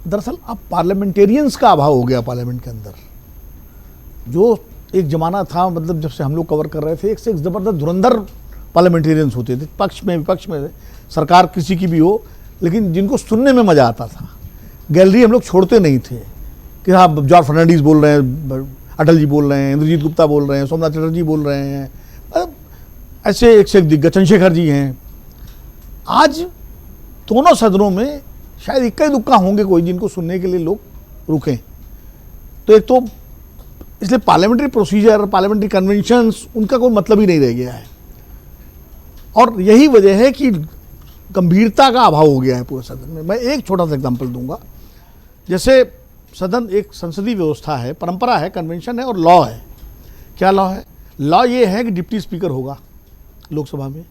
दरअसल अब पार्लियामेंटेरियंस का अभाव हो गया पार्लियामेंट के अंदर। जो एक जमाना था, मतलब जब से हम लोग कवर कर रहे थे, एक से एक ज़बरदस्त धुरंधर पार्लियामेंटेरियंस होते थे, पक्ष में विपक्ष में, सरकार किसी की भी हो, लेकिन जिनको सुनने में मज़ा आता था। गैलरी हम लोग छोड़ते नहीं थे कि हाँ जॉर्ज फर्नांडीज बोल रहे हैं, अटल जी बोल रहे हैं, इंद्रजीत गुप्ता बोल रहे हैं, सोमनाथ चटर्जी बोल रहे हैं, मतलब ऐसे एक से एक दिग्गज, चंद्रशेखर जी हैं। आज दोनों सदनों में शायद इक्का दुक्का होंगे कोई जिनको सुनने के लिए लोग रुकें। तो एक तो इसलिए पार्लियामेंट्री प्रोसीजर, पार्लियामेंट्री कन्वेंशंस, उनका कोई मतलब ही नहीं रह गया है। और यही वजह है कि गंभीरता का अभाव हो गया है पूरे सदन में। मैं एक छोटा सा एग्जांपल दूंगा। जैसे सदन एक संसदीय व्यवस्था है, परंपरा है, कन्वेंशन है और लॉ है। क्या लॉ है? लॉ ये है कि डिप्टी स्पीकर होगा लोकसभा में।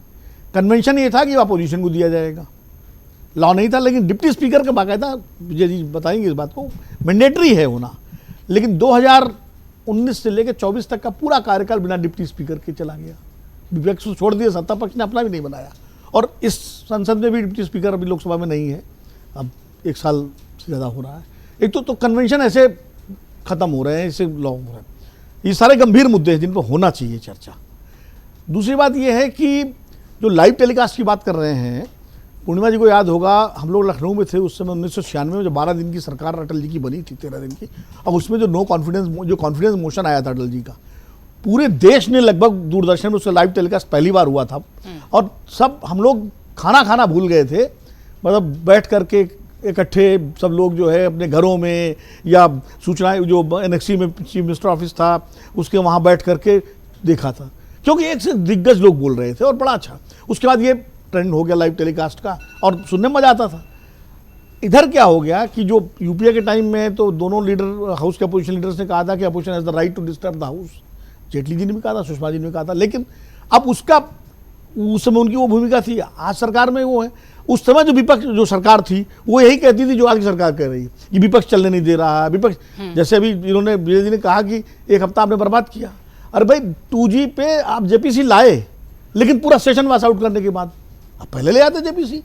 कन्वेंशन ये था कि अपोजिशन को दिया जाएगा। लॉ नहीं था, लेकिन डिप्टी स्पीकर का बाकायदा, विजय जी बताएंगे इस बात को, मैंडेटरी है होना। लेकिन 2019 से लेकर 24 तक का पूरा कार्यकाल बिना डिप्टी स्पीकर के चला गया। विपक्ष को छोड़ दिया, सत्ता पक्ष ने अपना भी नहीं बनाया। और इस संसद में भी डिप्टी स्पीकर अभी लोकसभा में नहीं है, अब 1 साल से ज़्यादा हो रहा है। एक तो कन्वेंशन ऐसे खत्म हो रहे हैं, इससे लॉ हो रहा है। ये सारे गंभीर मुद्दे हैं जिन पर होना चाहिए चर्चा। दूसरी बात यह है कि जो लाइव टेलीकास्ट की बात कर रहे हैं, पूर्णिमा जी को याद होगा, हम लोग लखनऊ में थे उस समय 1996 में, जो 12 दिन की सरकार अटल जी की बनी थी, 13 दिन की, और उसमें जो कॉन्फिडेंस मोशन आया था अटल जी का, पूरे देश ने लगभग दूरदर्शन में उसका लाइव टेलीकास्ट पहली बार हुआ था। और सब हम लोग खाना भूल गए थे, मतलब बैठ करके इकट्ठे सब लोग जो है अपने घरों में, या सूचनाएं जो NXC में चीफ मिनिस्टर ऑफिस था उसके वहाँ बैठ करके देखा था, क्योंकि एक से दिग्गज लोग बोल रहे थे और बड़ा अच्छा। उसके बाद ये ट्रेंड हो गया लाइव टेलीकास्ट का और सुनने में मजा आता था। इधर क्या हो गया कि जो यूपीए के टाइम में तो दोनों लीडर, हाउस के अपोजिशन लीडर्स ने कहा था कि opposition has the right to disturb the house. Jaitley ji ने भी कहा था, सुषमा जी ने भी कहा था, लेकिन अब उसका उस समय उनकी वो भूमिका थी। आज सरकार में वो है, उस समय जो विपक्ष, जो सरकार थी वो यही कहती थी जो आज की सरकार कह रही है कि विपक्ष चलने नहीं दे रहा है। विपक्ष जैसे अभी इन्होंने, विजय जी ने कहा कि 1 हफ्ता आपने बर्बाद किया। अरे भाई 2G पे आप JPC लाए, लेकिन पूरा सेशन पास आउट करने के बाद आप पहले ले आते JPC।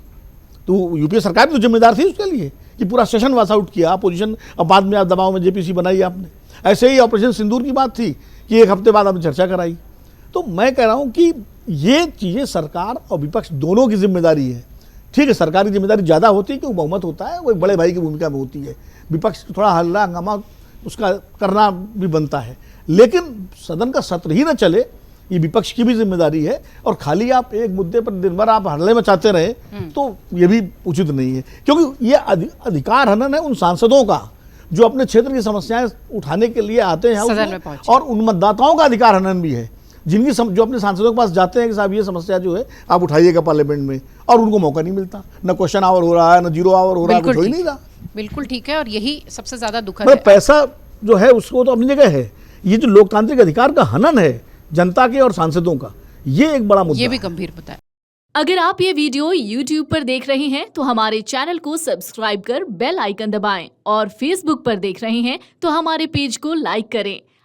तो यूपीए सरकार भी तो जिम्मेदार थी उसके लिए कि पूरा सेशन पास आउट किया अपोजिशन, और बाद में आप दबाव में JPC बनाई आपने। ऐसे ही ऑपरेशन सिंदूर की बात थी कि 1 हफ्ते बाद आपने चर्चा कराई। तो मैं कह रहा हूँ कि ये चीज़ें सरकार और विपक्ष दोनों की जिम्मेदारी है। ठीक है, सरकार की जिम्मेदारी ज़्यादा होती है क्योंकि बहुमत होता है, वो एक बड़े भाई की भूमिका में होती है। विपक्ष थोड़ा हल्ला हंगामा उसका करना भी बनता है, लेकिन सदन का सत्र ही न चले, ये विपक्ष की भी जिम्मेदारी है। और खाली आप एक मुद्दे पर दिन भर आप हल्ले मचाते रहे तो ये भी उचित नहीं है, क्योंकि ये अधिकार हनन है उन सांसदों का जो अपने क्षेत्र की समस्याएं उठाने के लिए आते हैं और उन मतदाताओं का अधिकार हनन भी है जिनकी जो अपने सांसदों के पास जाते हैं कि साहब ये समस्या जो है आप उठाइएगा पार्लियामेंट में, और उनको मौका नहीं मिलता। न क्वेश्चन आवर हो रहा है, न 0 आवर हो रहा है, कुछ हो ही नहीं रहा। बिल्कुल ठीक है, और यही सबसे ज्यादा दुखद है। पैसा जो है उसको तो अपनी जगह है, ये जो लोकतांत्रिक अधिकार का हनन है जनता के और सांसदों का, ये एक बड़ा मुद्दा है। ये भी गंभीर मुद्दा है। अगर आप ये वीडियो YouTube पर देख रहे हैं तो हमारे चैनल को सब्सक्राइब कर बेल आइकन दबाएं, और Facebook पर देख रहे हैं तो हमारे पेज को लाइक करें।